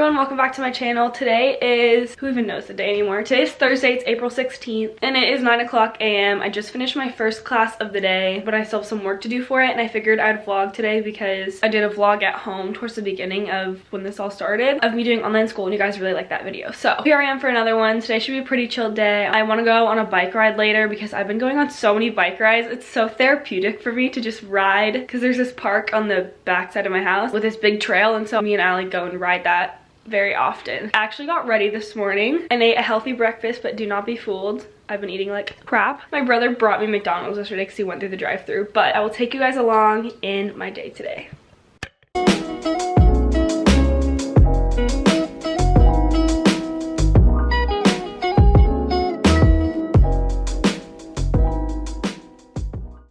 everyone, welcome back to my channel. Today is, who even knows the day anymore? Today is Thursday, it's April 16th, and it is 9:00 a.m. I just finished my first class of the day, but I still have some work to do for it, and I figured I'd vlog today because I did a vlog at home towards the beginning of when this all started, of me doing online school, and you guys really liked that video. So here I am for another one. Today should be a pretty chill day. I want to go on a bike ride later because I've been going on so many bike rides. It's so therapeutic for me to just ride because there's this park on the back side of my house with this big trail, and so me and Allie go and ride that very often. I actually got ready this morning and ate a healthy breakfast, but do not be fooled, I've been eating like crap. My brother brought me McDonald's yesterday because he went through the drive-thru, but I will take you guys along in my day today.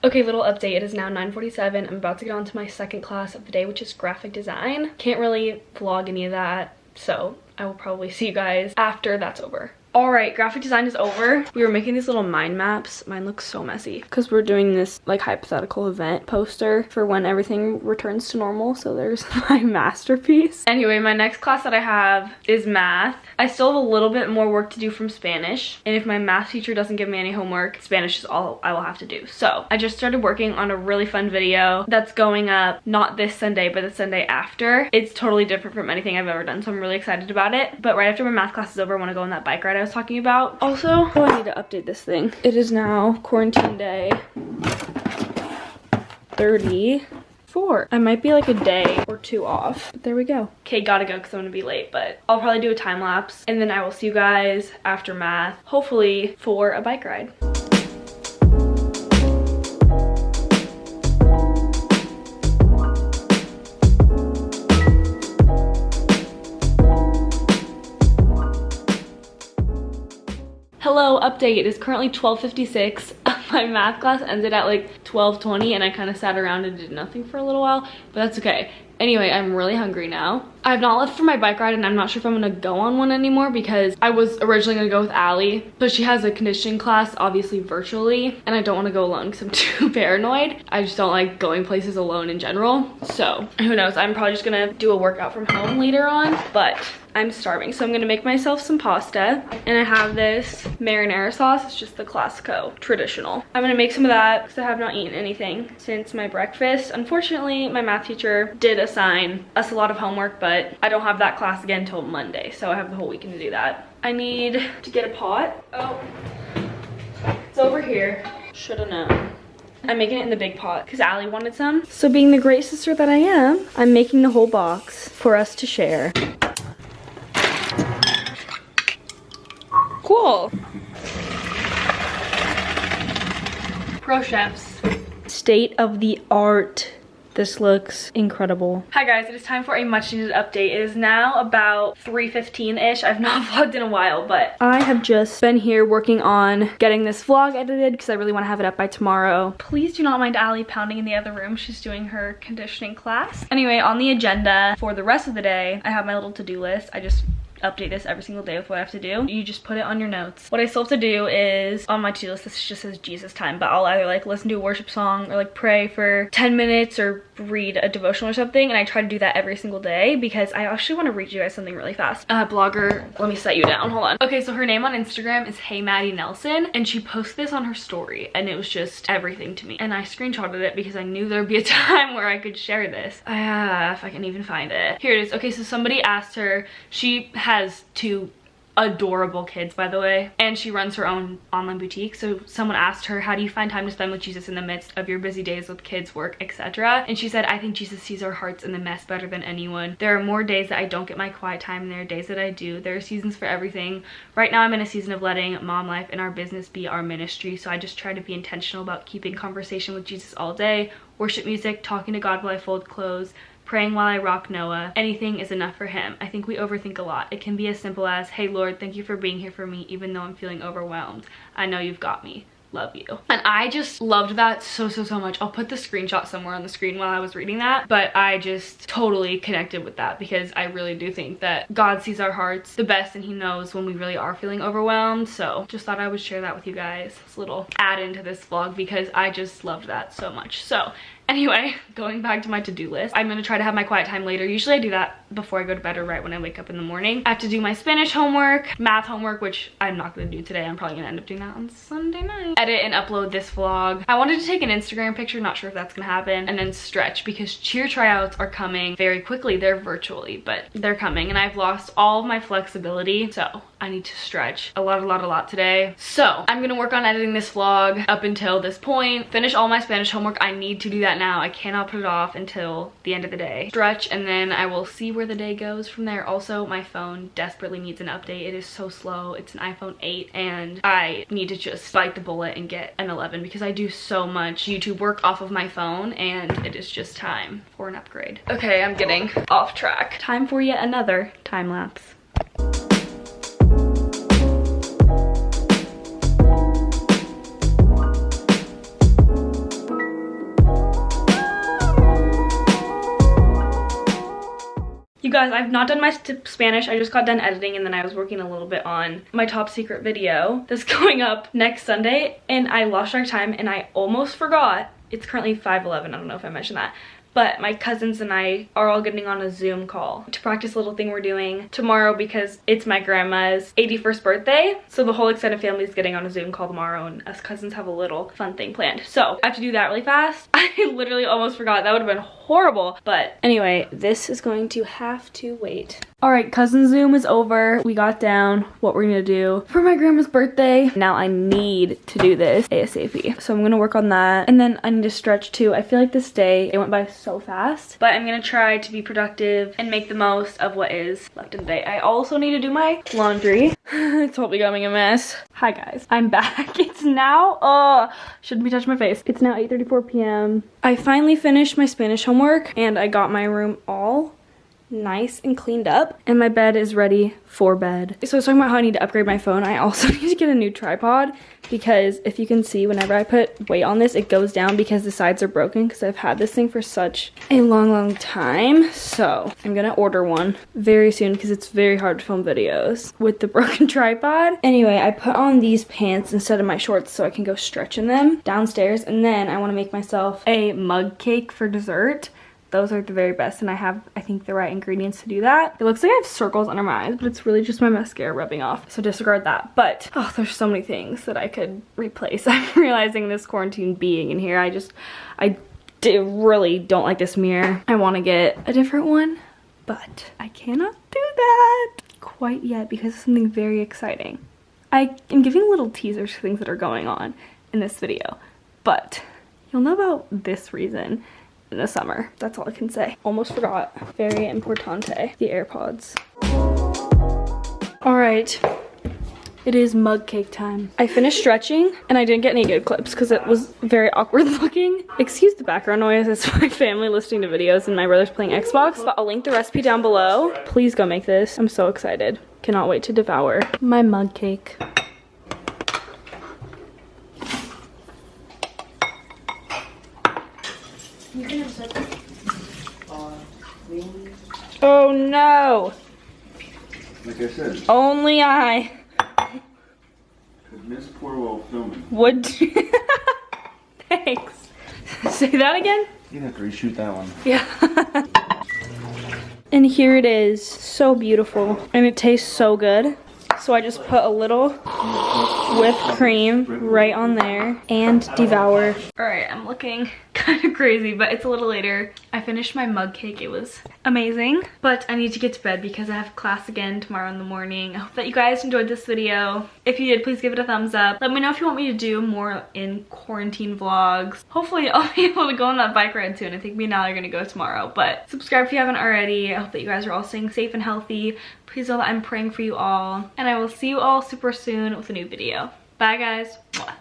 Okay, little update. It is now 9:47. I'm about to get on to my second class of the day, which is graphic design. Can't really vlog any of that, so I will probably see you guys after that's over. Alright, graphic design is over. We were making these little mind maps. Mine looks so messy because we're doing this like hypothetical event poster for when everything returns to normal. So there's my masterpiece. Anyway, my next class that I have is math. I still have a little bit more work to do from Spanish, and if my math teacher doesn't give me any homework, Spanish is all I will have to do. So I just started working on a really fun video that's going up not this Sunday but the Sunday after. It's totally different from anything I've ever done, so I'm really excited about it. But right after my math class is over, I want to go on that bike ride I was talking about. Also, oh, I need to update this thing. It is now quarantine day 34. I might be like a day or two off, but there we go. Okay, gotta go because I'm gonna be late, but I'll probably do a time lapse and then I will see you guys after math, hopefully for a bike ride. Hello, update. It is currently 12:56. My math class ended at like 12:20 and I kind of sat around and did nothing for a little while, but that's okay. Anyway, I'm really hungry now. I have not left for my bike ride and I'm not sure if I'm gonna go on one anymore because I was originally gonna go with Allie, but she has a conditioning class, obviously virtually, and I don't wanna go alone because I'm too paranoid. I just don't like going places alone in general. So who knows, I'm probably just gonna do a workout from home later on, but I'm starving. So I'm gonna make myself some pasta, and I have this marinara sauce. It's just the Classico traditional. I'm gonna make some of that because I have not eaten anything since my breakfast. Unfortunately, my math teacher did assign us a lot of homework, but I don't have that class again until Monday, so I have the whole weekend to do that. I need to get a pot. Oh, it's over here. Should have known. I'm making it in the big pot because Allie wanted some. So being the great sister that I am, I'm making the whole box for us to share. Cool. Pro chefs. State of the art. This looks incredible. Hi guys, it is time for a much needed update. It is now about 3:15-ish. I've not vlogged in a while, but I have just been here working on getting this vlog edited because I really want to have it up by tomorrow. Please do not mind Allie pounding in the other room. She's doing her conditioning class. Anyway, on the agenda for the rest of the day, I have my little to-do list. I just update this every single day with what I have to do. You just put it on your notes. What I still have to do is, on my to-do list, this just says Jesus time, but I'll either like listen to a worship song or like pray for 10 minutes or read a devotional or something, and I try to do that every single day because I actually want to read you guys something really fast. Blogger, let me set you down, hold on. Okay, so her name on Instagram is Hey Maddie Nelson, and she posted this on her story, and it was just everything to me. And I screenshotted it because I knew there'd be a time where I could share this. If I can even find it. Here it is. Okay, so somebody asked her, she has two adorable kids, by the way, and she runs her own online boutique. So someone asked her, how do you find time to spend with Jesus in the midst of your busy days with kids, work, etc.? And she said, I think Jesus sees our hearts in the mess better than anyone. There are more days that I don't get my quiet time, and there are days that I do. There are seasons for everything. Right now I'm in a season of letting mom life and our business be our ministry, so I just try to be intentional about keeping conversation with Jesus all day, worship music, talking to God while I fold clothes, praying while I rock Noah. Anything is enough for him. I think we overthink a lot. It can be as simple as, hey Lord, thank you for being here for me even though I'm feeling overwhelmed. I know you've got me. Love you. And I just loved that so much. I'll put the screenshot somewhere on the screen while I was reading that, but I just totally connected with that because I really do think that God sees our hearts the best and he knows when we really are feeling overwhelmed. So just thought I would share that with you guys. This little add into this vlog because I just loved that so much. So Anyway, going back to my to-do list, I'm gonna try to have my quiet time later. Usually I do that before I go to bed or right when I wake up in the morning. I have to do my Spanish homework, math homework, which I'm not gonna do today. I'm probably gonna end up doing that on Sunday night. Edit and upload this vlog. I wanted to take an Instagram picture, not sure if that's gonna happen, and then stretch because cheer tryouts are coming very quickly. They're virtually, but they're coming, and I've lost all of my flexibility, so I need to stretch a lot today. So I'm gonna work on editing this vlog up until this point, finish all my Spanish homework. I need to do that now. I cannot put it off until the end of the day. Stretch, and then I will see where the day goes from there. Also, my phone desperately needs an update. It is so slow. It's an iPhone 8, and I need to just bite the bullet and get an 11 because I do so much YouTube work off of my phone, and it is just time for an upgrade. Okay, I'm getting off track. Time for yet another time lapse. You guys, I've not done my Spanish. I just got done editing, and then I was working a little bit on my top secret video that's going up next Sunday, and I lost track of time and I almost forgot. It's currently 5:11. I don't know if I mentioned that. But my cousins and I are all getting on a Zoom call to practice a little thing we're doing tomorrow because it's my grandma's 81st birthday. So the whole extended family is getting on a Zoom call tomorrow, and us cousins have a little fun thing planned. So I have to do that really fast. I literally almost forgot. That would have been horrible. But anyway, this is going to have to wait. All right, cousin Zoom is over. We got down what we're gonna do for my grandma's birthday. Now I need to do this ASAP. So I'm gonna work on that. And then I need to stretch too. I feel like this day, it went by so fast. But I'm gonna try to be productive and make the most of what is left in the day. I also need to do my laundry. It's all becoming a mess. Hi guys, I'm back. It's now, shouldn't be touching my face. It's now 8:34 p.m. I finally finished my Spanish homework, and I got my room all nice and cleaned up, and my bed is ready for bed. So I was talking about how I need to upgrade my phone. I also need to get a new tripod because if you can see, whenever I put weight on this, it goes down because the sides are broken because I've had this thing for such a long time. So I'm gonna order one very soon because it's very hard to film videos with the broken tripod. Anyway, I put on these pants instead of my shorts so I can go stretch in them downstairs, and then I want to make myself a mug cake for dessert. Those are the very best, and I have, I think, the right ingredients to do that. It looks like I have circles under my eyes, but it's really just my mascara rubbing off, so disregard that. But, oh, there's so many things that I could replace. I'm realizing this quarantine being in here, I really don't like this mirror. I want to get a different one, but I cannot do that quite yet because it's something very exciting. I am giving little teasers to things that are going on in this video, but you'll know about this reason in the summer. That's all I can say. Almost forgot. Very importante. The AirPods. All right. It is mug cake time. I finished stretching and I didn't get any good clips because it was very awkward looking. Excuse the background noise. It's my family listening to videos and my brother's playing Xbox. But I'll link the recipe down below. Please go make this. I'm so excited. Cannot wait to devour my mug cake. Oh no! Like I said, only I could miss poor while filming. Would Thanks. Say that again? You'd have to reshoot that one. Yeah. And here it is. So beautiful. And it tastes so good. So I just put a little whipped cream right on there and devour. All right, I'm looking kind of crazy, but it's a little later. I finished my mug cake. It was amazing, but I need to get to bed because I have class again tomorrow in the morning. I hope that you guys enjoyed this video. If you did, please give it a thumbs up. Let me know if you want me to do more in quarantine vlogs. Hopefully I'll be able to go on that bike ride soon. I think me and Allie are gonna go tomorrow, but subscribe if you haven't already. I hope that you guys are all staying safe and healthy. Please know that I'm praying for you all, and I will see you all super soon with a new video. Bye guys. Mwah.